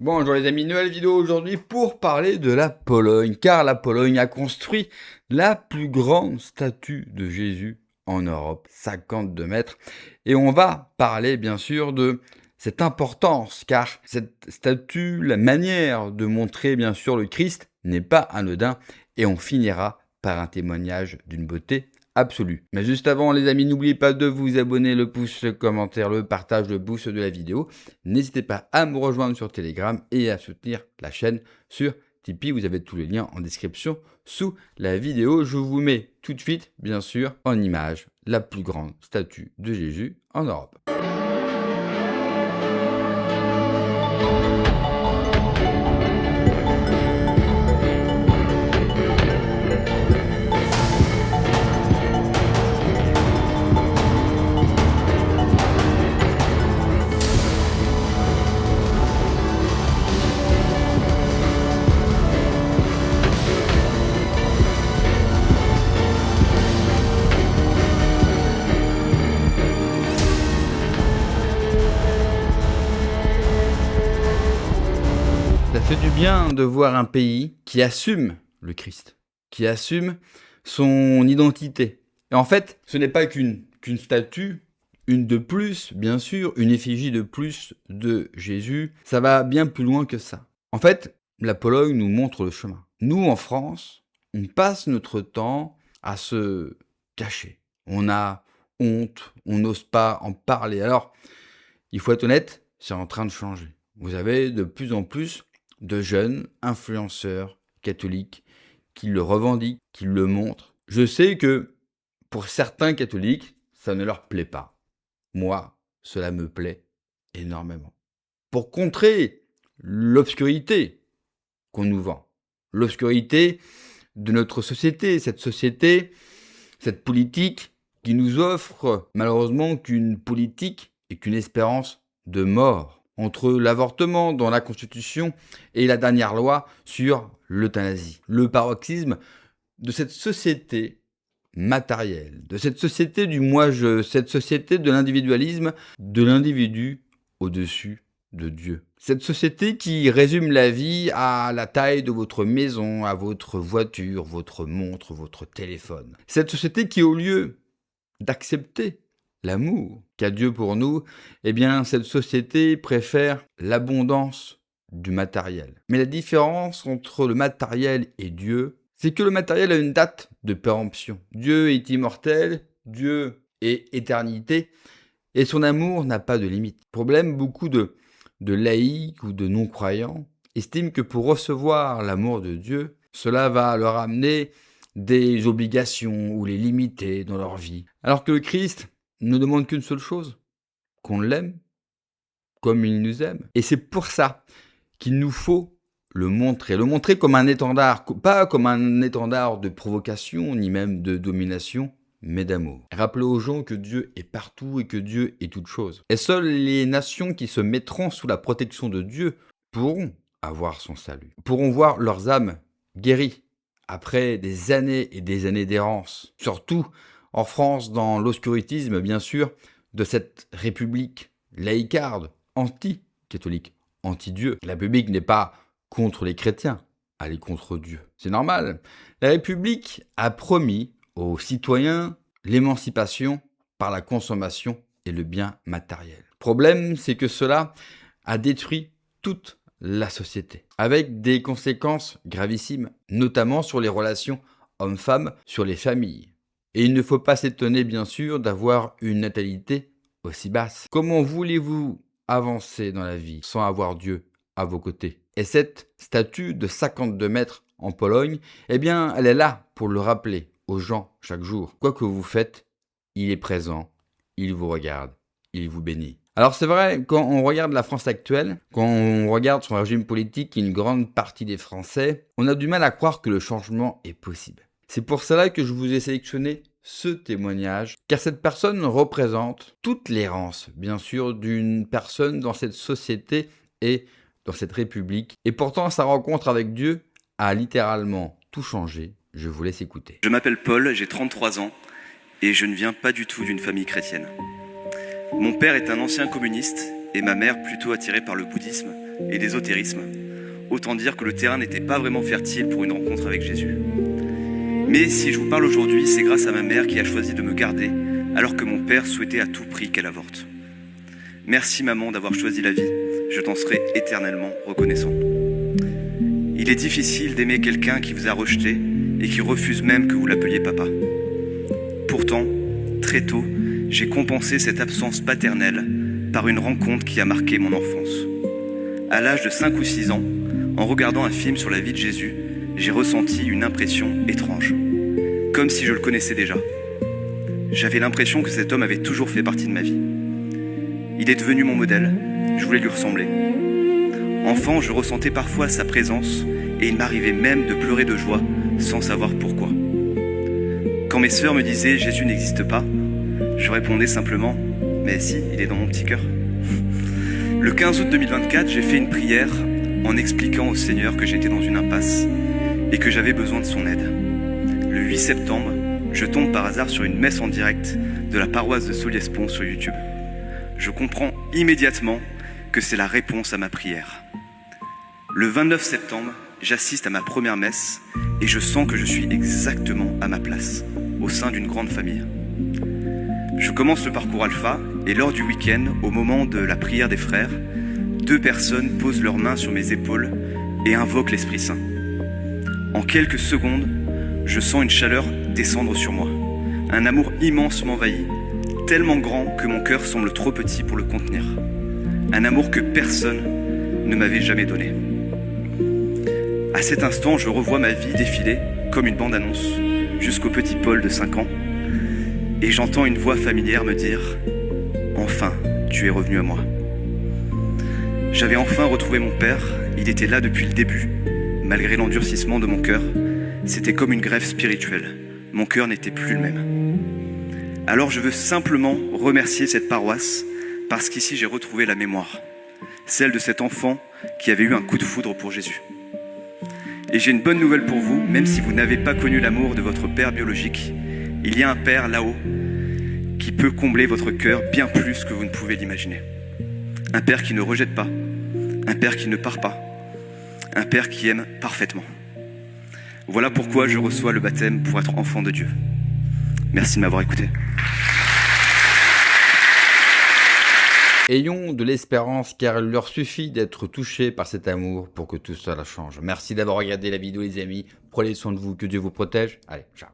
Bonjour les amis, nouvelle vidéo aujourd'hui pour parler de la Pologne, car la Pologne a construit la plus grande statue de Jésus en Europe, 52 mètres. Et on va parler bien sûr de cette importance, car cette statue, la manière de montrer bien sûr le Christ n'est pas anodin, et on finira par un témoignage d'une beauté absolue. Mais juste avant les amis, n'oubliez pas de vous abonner, le pouce, le commentaire, le partage, le boost de la vidéo. N'hésitez pas à me rejoindre sur Telegram et à soutenir la chaîne sur Tipeee. Vous avez tous les liens en description sous la vidéo. Je vous mets tout de suite, bien sûr, en image la plus grande statue de Jésus en Europe. Ça fait du bien de voir un pays qui assume le Christ, qui assume son identité. Et en fait, ce n'est pas qu'une statue, une de plus, bien sûr, une effigie de plus de Jésus. Ça va bien plus loin que ça. En fait, la Pologne nous montre le chemin. Nous, en France, on passe notre temps à se cacher. On a honte, on n'ose pas en parler. Alors, il faut être honnête, c'est en train de changer. Vous avez de plus en plus de jeunes influenceurs catholiques qui le revendiquent, qui le montrent. Je sais que pour certains catholiques, ça ne leur plaît pas. Moi, cela me plaît énormément. Pour contrer l'obscurité qu'on nous vend, l'obscurité de notre société, cette politique qui nous offre malheureusement qu'une politique et qu'une espérance de mort. Entre l'avortement dans la Constitution et la dernière loi sur l'euthanasie. Le paroxysme de cette société matérielle, de cette société du moi-je, cette société de l'individualisme, de l'individu au-dessus de Dieu. Cette société qui résume la vie à la taille de votre maison, à votre voiture, votre montre, votre téléphone. Cette société qui, au lieu d'accepter l'amour qu'a Dieu pour nous, eh bien, cette société préfère l'abondance du matériel. Mais la différence entre le matériel et Dieu, c'est que le matériel a une date de péremption. Dieu est immortel, Dieu est éternité, et son amour n'a pas de limite. Problème, beaucoup de laïcs ou de non-croyants estiment que pour recevoir l'amour de Dieu, cela va leur amener des obligations ou les limiter dans leur vie. Alors que le Christ ne demande qu'une seule chose, qu'on l'aime comme il nous aime. Et c'est pour ça qu'il nous faut le montrer comme un étendard, pas comme un étendard de provocation, ni même de domination, mais d'amour. Rappelez aux gens que Dieu est partout et que Dieu est toute chose. Et seules les nations qui se mettront sous la protection de Dieu pourront avoir son salut, pourront voir leurs âmes guéries après des années et des années d'errance, surtout en France dans l'obscurantisme bien sûr de cette république laïcarde, anti-catholique, anti-Dieu. La République n'est pas contre les chrétiens, elle est contre Dieu. C'est normal. La République a promis aux citoyens l'émancipation par la consommation et le bien matériel. Le problème, c'est que cela a détruit toute la société, avec des conséquences gravissimes, notamment sur les relations hommes-femmes, sur les familles. Et il ne faut pas s'étonner, bien sûr, d'avoir une natalité aussi basse. Comment voulez-vous avancer dans la vie sans avoir Dieu à vos côtés? Et cette statue de 52 mètres en Pologne, eh bien, elle est là pour le rappeler aux gens chaque jour. Quoi que vous faites, il est présent, il vous regarde, il vous bénit. Alors c'est vrai, quand on regarde la France actuelle, quand on regarde son régime politique et une grande partie des Français, on a du mal à croire que le changement est possible. C'est pour cela que je vous ai sélectionné ce témoignage, car cette personne représente toute l'errance, bien sûr, d'une personne dans cette société et dans cette république. Et pourtant, sa rencontre avec Dieu a littéralement tout changé. Je vous laisse écouter. Je m'appelle Paul, j'ai 33 ans et je ne viens pas du tout d'une famille chrétienne. Mon père est un ancien communiste et ma mère plutôt attirée par le bouddhisme, et d'ésotérisme. Autant dire que le terrain n'était pas vraiment fertile pour une rencontre avec Jésus. Mais si je vous parle aujourd'hui, c'est grâce à ma mère qui a choisi de me garder alors que mon père souhaitait à tout prix qu'elle avorte. Merci maman d'avoir choisi la vie, je t'en serai éternellement reconnaissant. Il est difficile d'aimer quelqu'un qui vous a rejeté et qui refuse même que vous l'appeliez papa. Pourtant, très tôt, j'ai compensé cette absence paternelle par une rencontre qui a marqué mon enfance. À l'âge de 5 ou 6 ans, en regardant un film sur la vie de Jésus, j'ai ressenti une impression étrange, comme si je le connaissais déjà. J'avais l'impression que cet homme avait toujours fait partie de ma vie. Il est devenu mon modèle, je voulais lui ressembler. Enfant, je ressentais parfois sa présence et il m'arrivait même de pleurer de joie sans savoir pourquoi. Quand mes sœurs me disaient « Jésus n'existe pas », je répondais simplement « Mais si, il est dans mon petit cœur ». Le 15 août 2024, j'ai fait une prière en expliquant au Seigneur que j'étais dans une impasse et que j'avais besoin de son aide. Le 8 septembre, je tombe par hasard sur une messe en direct de la paroisse de Soliès-Pont sur YouTube. Je comprends immédiatement que c'est la réponse à ma prière. Le 29 septembre, j'assiste à ma première messe et je sens que je suis exactement à ma place, au sein d'une grande famille. Je commence le parcours alpha et lors du week-end, au moment de la prière des frères, 2 personnes posent leurs mains sur mes épaules et invoquent l'Esprit Saint. En quelques secondes, je sens une chaleur descendre sur moi. Un amour immense m'envahit, tellement grand que mon cœur semble trop petit pour le contenir. Un amour que personne ne m'avait jamais donné. À cet instant, je revois ma vie défiler comme une bande-annonce jusqu'au petit Paul de 5 ans et j'entends une voix familière me dire « Enfin, tu es revenu à moi ». J'avais enfin retrouvé mon père, il était là depuis le début, malgré l'endurcissement de mon cœur. C'était comme une greffe spirituelle, mon cœur n'était plus le même. Alors je veux simplement remercier cette paroisse parce qu'ici j'ai retrouvé la mémoire, celle de cet enfant qui avait eu un coup de foudre pour Jésus. Et j'ai une bonne nouvelle pour vous, même si vous n'avez pas connu l'amour de votre père biologique, il y a un père là-haut qui peut combler votre cœur bien plus que vous ne pouvez l'imaginer. Un père qui ne rejette pas, un père qui ne part pas, un père qui aime parfaitement. Voilà pourquoi je reçois le baptême pour être enfant de Dieu. Merci de m'avoir écouté. Ayons de l'espérance car il leur suffit d'être touchés par cet amour pour que tout cela change. Merci d'avoir regardé la vidéo les amis. Prenez soin de vous, que Dieu vous protège. Allez, ciao.